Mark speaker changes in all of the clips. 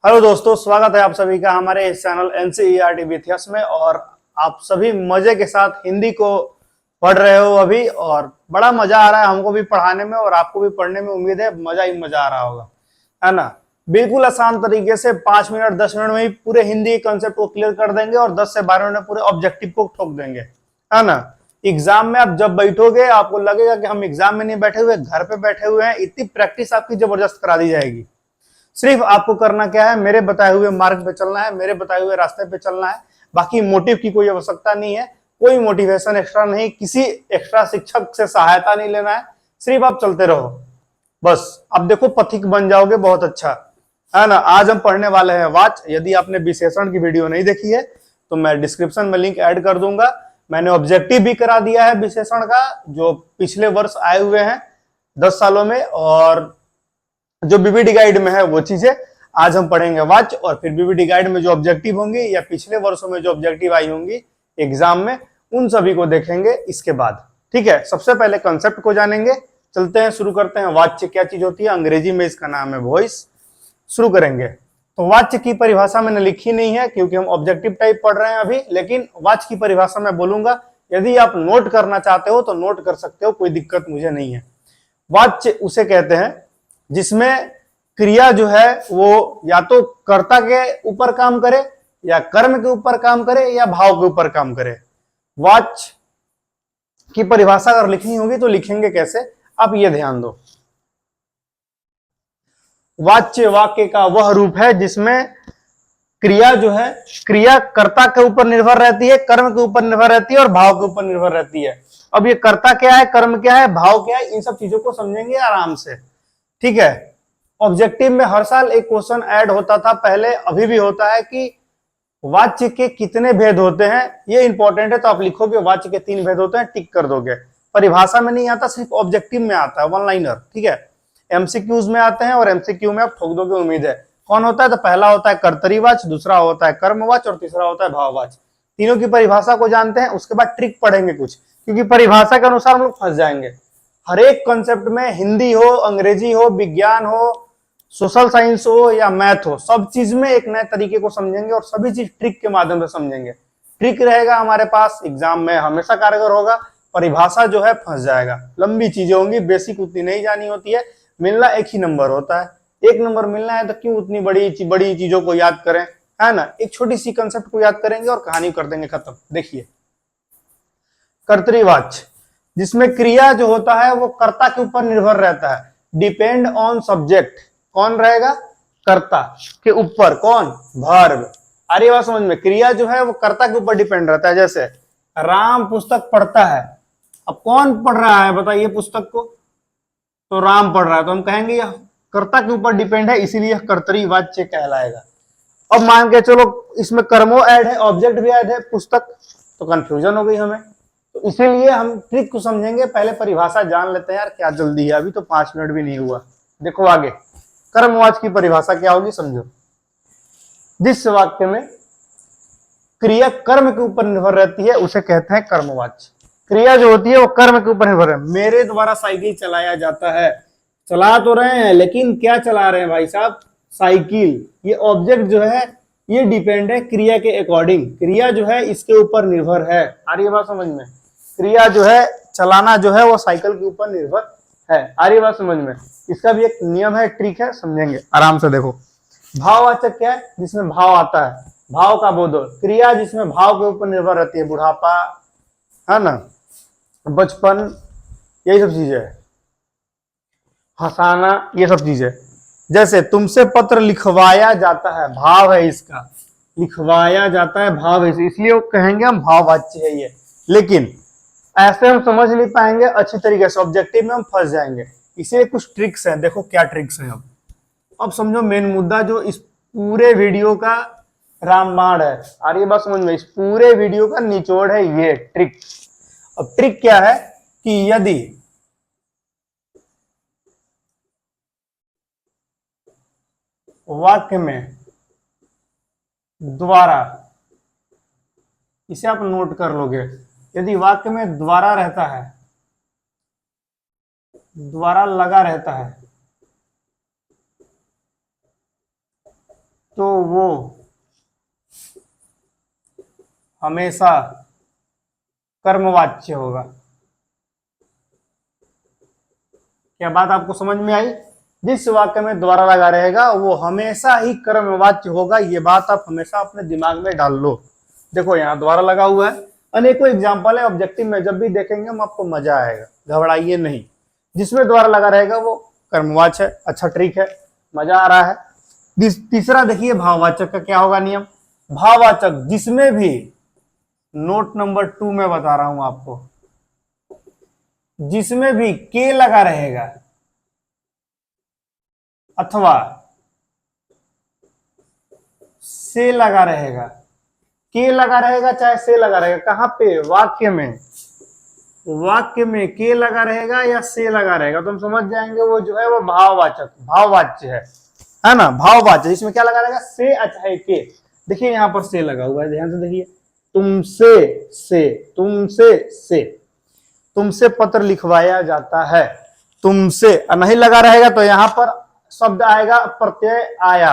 Speaker 1: Hello दोस्तों, स्वागत है आप सभी का हमारे इस चैनल एनसीईआरटी इतिहास में। और आप सभी मजे के साथ हिंदी को पढ़ रहे हो अभी, और बड़ा मजा आ रहा है हमको भी पढ़ाने में और आपको भी पढ़ने में। उम्मीद है मजा ही मजा आ रहा होगा, है ना। बिल्कुल आसान तरीके से 5 मिनट 10 मिनट में ही पूरे हिंदी कंसेप्ट को क्लियर कर देंगे और 10 से 12 मिनट में पूरे ऑब्जेक्टिव को ठोक देंगे, है ना। एग्जाम में आप जब बैठोगे आपको लगेगा कि हम एग्जाम में नहीं बैठे हुए, घर पे बैठे हुए हैं। इतनी प्रैक्टिस आपकी जबरदस्त करा दी जाएगी। सिर्फ आपको करना क्या है, मेरे बताए हुए मार्ग पे चलना है, मेरे बताए हुए रास्ते पे चलना है। बाकी मोटिव की कोई आवश्यकता नहीं है, कोई मोटिवेशन एक्स्ट्रा नहीं, किसी एक्स्ट्रा शिक्षक से सहायता नहीं लेना है। सिर्फ आप चलते रहो बस। अब देखो पथिक बन जाओगे, बहुत अच्छा, है ना। आज हम पढ़ने वाले हैं वाच। यदि आपने विशेषण की वीडियो नहीं देखी है तो मैं डिस्क्रिप्शन में लिंक ऐड कर दूंगा। मैंने ऑब्जेक्टिव भी करा दिया है विशेषण का, जो पिछले वर्ष आए हुए हैं 10 सालों में, और जो बीबीडी गाइड में है वो चीजें आज हम पढ़ेंगे वाच। और फिर बीबीडी गाइड में जो ऑब्जेक्टिव होंगी या पिछले वर्षों में जो ऑब्जेक्टिव आई होंगी एग्जाम में, उन सभी को देखेंगे इसके बाद। ठीक है, सबसे पहले कंसेप्ट को जानेंगे। चलते हैं, शुरू करते हैं। वाच्य क्या चीज होती है? अंग्रेजी में इसका नाम है वॉइस। शुरू करेंगे। तो वाच्य की परिभाषा मैंने लिखी नहीं है क्योंकि हम ऑब्जेक्टिव टाइप पढ़ रहे हैं अभी, लेकिन वाच्य की परिभाषा मैं बोलूंगा। यदि आप नोट करना चाहते हो तो नोट कर सकते हो, कोई दिक्कत मुझे नहीं है। वाच्य उसे कहते हैं जिसमें क्रिया जो है वो या तो कर्ता के ऊपर काम करे, या कर्म के ऊपर काम करे, या भाव के ऊपर काम करे। वाच्य की परिभाषा अगर लिखनी होगी तो लिखेंगे कैसे, आप ये ध्यान दो। वाच्य वाक्य का वह रूप है जिसमें क्रिया जो है, क्रिया कर्ता के ऊपर निर्भर रहती है, कर्म के ऊपर निर्भर रहती है और भाव के ऊपर निर्भर रहती है। अब ये कर्ता क्या है, कर्म क्या है, भाव क्या है, इन सब चीजों को समझेंगे आराम से। ठीक है। ऑब्जेक्टिव में हर साल एक क्वेश्चन ऐड होता था पहले, अभी भी होता है, कि वाच्य के कितने भेद होते हैं। ये इंपॉर्टेंट है, तो आप लिखोगे वाच्य के 3 भेद होते हैं, टिक कर दोगे। परिभाषा में नहीं आता, सिर्फ ऑब्जेक्टिव में आता है, वन लाइनर। ठीक है। एमसीक्यूज में आते हैं और एमसीक्यू में आप ठोक दोगे, उम्मीद है। कौन होता है? तो पहला होता है कर्तरीवाच, दूसरा होता है कर्मवाच और तीसरा होता है भाववाच। तीनों की परिभाषा को जानते हैं, उसके बाद ट्रिक पढ़ेंगे कुछ, क्योंकि परिभाषा के अनुसार हम लोग फंस जाएंगे। हर एक कंसेप्ट में, हिंदी हो, अंग्रेजी हो, विज्ञान हो, सोशल साइंस हो या मैथ हो, सब चीज में एक नए तरीके को समझेंगे और सभी चीज ट्रिक के माध्यम से समझेंगे। ट्रिक रहेगा हमारे पास, एग्जाम में हमेशा कारगर होगा। परिभाषा जो है फंस जाएगा, लंबी चीजें होंगी, बेसिक उतनी नहीं जानी होती है। मिलना एक ही नंबर होता है, 1 नंबर मिलना है तो क्यों उतनी बड़ी चीजों को याद करें, है ना। एक छोटी सी कंसेप्ट को याद करेंगे और कहानी कर देंगे खत्म। देखिए, कर्तरीवाच्य जिसमें क्रिया जो होता है वो कर्ता के ऊपर निर्भर रहता है, डिपेंड ऑन सब्जेक्ट। कौन रहेगा? कर्ता के ऊपर। कौन? वर्ब। आ रही बात समझ में? क्रिया जो है वो कर्ता के ऊपर डिपेंड रहता है। जैसे राम पुस्तक पढ़ता है, अब कौन पढ़ रहा है बताइए पुस्तक को? तो राम पढ़ रहा है, तो हम कहेंगे यह कर्ता के ऊपर डिपेंड है, इसीलिए कर्तरी वाच्य कहलाएगा। अब मान के चलो इसमें कर्मो ऐड है, ऑब्जेक्ट भी ऐड है, पुस्तक, तो कंफ्यूजन हो गई हमें। तो इसीलिए हम ट्रिक को समझेंगे, पहले परिभाषा जान लेते हैं। यार क्या जल्दी है, अभी तो 5 मिनट भी नहीं हुआ। देखो आगे कर्मवाच की परिभाषा क्या होगी, समझो। जिस वाक्य में क्रिया कर्म के ऊपर निर्भर रहती है उसे कहते हैं कर्मवाच। क्रिया जो होती है वो कर्म के ऊपर निर्भर है। मेरे द्वारा साइकिल चलाया जाता है, चला तो रहे हैं लेकिन क्या चला रहे हैं भाई साहब? साइकिल। ये ऑब्जेक्ट जो है ये डिपेंड है क्रिया के अकॉर्डिंग, क्रिया जो है इसके ऊपर निर्भर है। आ रही बात समझ में? क्रिया जो है चलाना जो है वो साइकिल के ऊपर निर्भर है। आ रही बात समझ में? इसका भी एक नियम है, ट्रिक है, समझेंगे आराम से। देखो, भाववाचक क्या है? जिसमें भाव आता है, भाव का बोध। क्रिया जिसमें भाव के ऊपर निर्भर रहती है, बुढ़ापा, है ना, बचपन, यही सब चीजें, हंसाना, ये सब चीजें। जैसे तुमसे पत्र लिखवाया जाता है, भाव है इसका, लिखवाया जाता है, भाव है, इसलिए वो कहेंगे हम भाववाच्य है ये। लेकिन ऐसे हम समझ नहीं पाएंगे अच्छी तरीके से, ऑब्जेक्टिव में हम फंस जाएंगे। इसीलिए कुछ ट्रिक्स हैं, देखो क्या ट्रिक्स हैं। अब समझो मेन मुद्दा जो इस पूरे वीडियो का रामबाण है। आ रही बात समझ में? इस पूरे वीडियो का निचोड़ है ये ट्रिक। अब ट्रिक क्या है कि यदि वाक्य में द्वारा, इसे आप नोट कर लोगे, यदि वाक्य में द्वारा रहता है, द्वारा लगा रहता है, तो वो हमेशा कर्मवाच्य होगा। क्या बात आपको समझ में आई? जिस वाक्य में द्वारा लगा रहेगा वो हमेशा ही कर्मवाच्य होगा। ये बात आप हमेशा अपने दिमाग में डाल लो। देखो यहाँ द्वारा लगा हुआ है, अनेकों एग्जाम्पल है ऑब्जेक्टिव में, जब भी देखेंगे हम आपको मजा आएगा, घबराइए नहीं। जिसमें द्वारा लगा रहेगा वो कर्मवाच्य है। अच्छा ट्रिक है, मजा आ रहा है। तीसरा देखिए भाववाचक का क्या होगा नियम। भाववाचक जिसमें भी, नोट नंबर 2 में बता रहा हूं आपको, जिसमें भी के लगा रहेगा अथवा से लगा रहेगा, के लगा रहेगा चाहे से लगा रहेगा, कहां पे? वाक्य में। वाक्य में के लगा रहेगा या से लगा रहेगा तो हम समझ जाएंगे वो जो है वो भाववाचक, भाववाच्य है ना। भाववाच्य इसमें क्या लगा रहेगा? से चाहे के। देखिए यहां पर से लगा हुआ है, ध्यान से देखिए। तुमसे से, तुमसे से, तुमसे पत्र लिखवाया जाता है। तुमसे नहीं लगा रहेगा तो यहां पर शब्द आएगा प्रत्यय आया,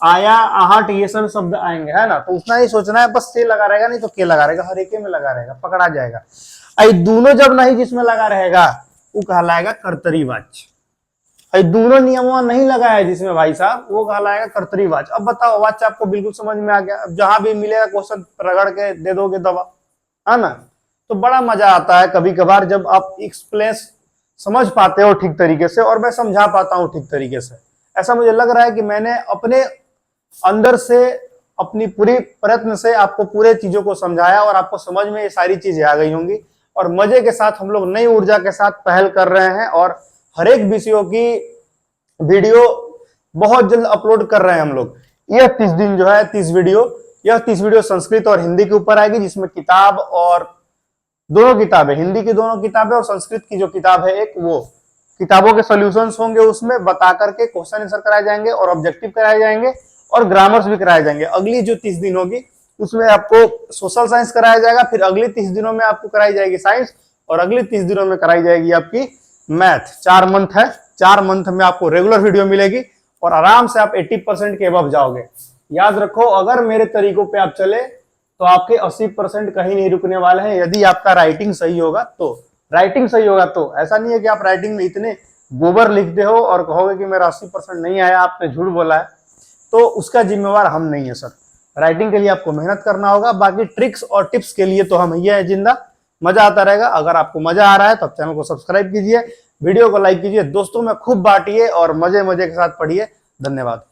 Speaker 1: आया, आहट, ये सब शब्द आएंगे, है ना। तो उतना ही सोचना है, बस से लगा रहेगा नहीं तो के लगा रहेगा, हर एक में लगा रहेगा, पकड़ा जाएगा। आई दोनों जब नहीं जिसमें लगा रहेगा वो कहलाएगा कर्तरीवाच्य। आई दोनों नियमों नहीं लगा है जिसमें भाई साहब, वो कहलाएगा कर्तरीवाच्य। अब बताओ वाच्य आपको बिल्कुल समझ में आ गया। अब जहां भी मिलेगा क्वेश्चन रगड़ के दे दोगे दवा, है ना। तो बड़ा मजा आता है कभी कभार जब आप एक्सप्लेन समझ पाते हो ठीक तरीके से और मैं समझा पाता हूं ठीक तरीके से। ऐसा मुझे लग रहा है कि मैंने अपने अंदर से, अपनी पूरी प्रयत्न से आपको पूरे चीजों को समझाया और आपको समझ में ये सारी चीजें आ गई होंगी। और मजे के साथ हम लोग नई ऊर्जा के साथ पहल कर रहे हैं और हर एक विषयों की वीडियो बहुत जल्द अपलोड कर रहे हैं हम लोग। यह 30 दिन जो है 30 वीडियो, यह 30 वीडियो संस्कृत और हिंदी के ऊपर आएगी, जिसमें किताब और दोनों किताबें, हिंदी की दोनों किताबें और संस्कृत की जो किताब है एक, वो किताबों के सॉल्यूशंस होंगे, उसमें बता करके क्वेश्चन आंसर कराए जाएंगे और ऑब्जेक्टिव कराए जाएंगे और ग्रामर्स भी कराए जाएंगे। अगली जो 30 दिन होगी उसमें आपको सोशल साइंस कराया जाएगा, फिर अगली 30 दिनों में आपको कराई जाएगी साइंस और अगली 30 दिनों में कराई जाएगी आपकी मैथ। 4 मंथ है, 4 मंथ में आपको रेगुलर वीडियो मिलेगी और आराम से आप 80% के अबव जाओगे। याद रखो, अगर मेरे तरीकों पे आप चले तो आपके 80% कहीं नहीं रुकने वाले हैं, यदि आपका राइटिंग सही होगा तो। राइटिंग सही होगा तो, ऐसा नहीं है कि आप राइटिंग में इतने गोबर लिखते हो और कहोगे कि मेरा 80% नहीं आया, आपने झूठ बोला है, तो उसका जिम्मेवार हम नहीं है सर। राइटिंग के लिए आपको मेहनत करना होगा, बाकी ट्रिक्स और टिप्स के लिए तो हम ये है जिंदा। मजा आता रहेगा। अगर आपको मजा आ रहा है तो आप चैनल को सब्सक्राइब कीजिए, वीडियो को लाइक कीजिए, दोस्तों में खूब बांटिए और मजे मजे के साथ पढ़िए। धन्यवाद।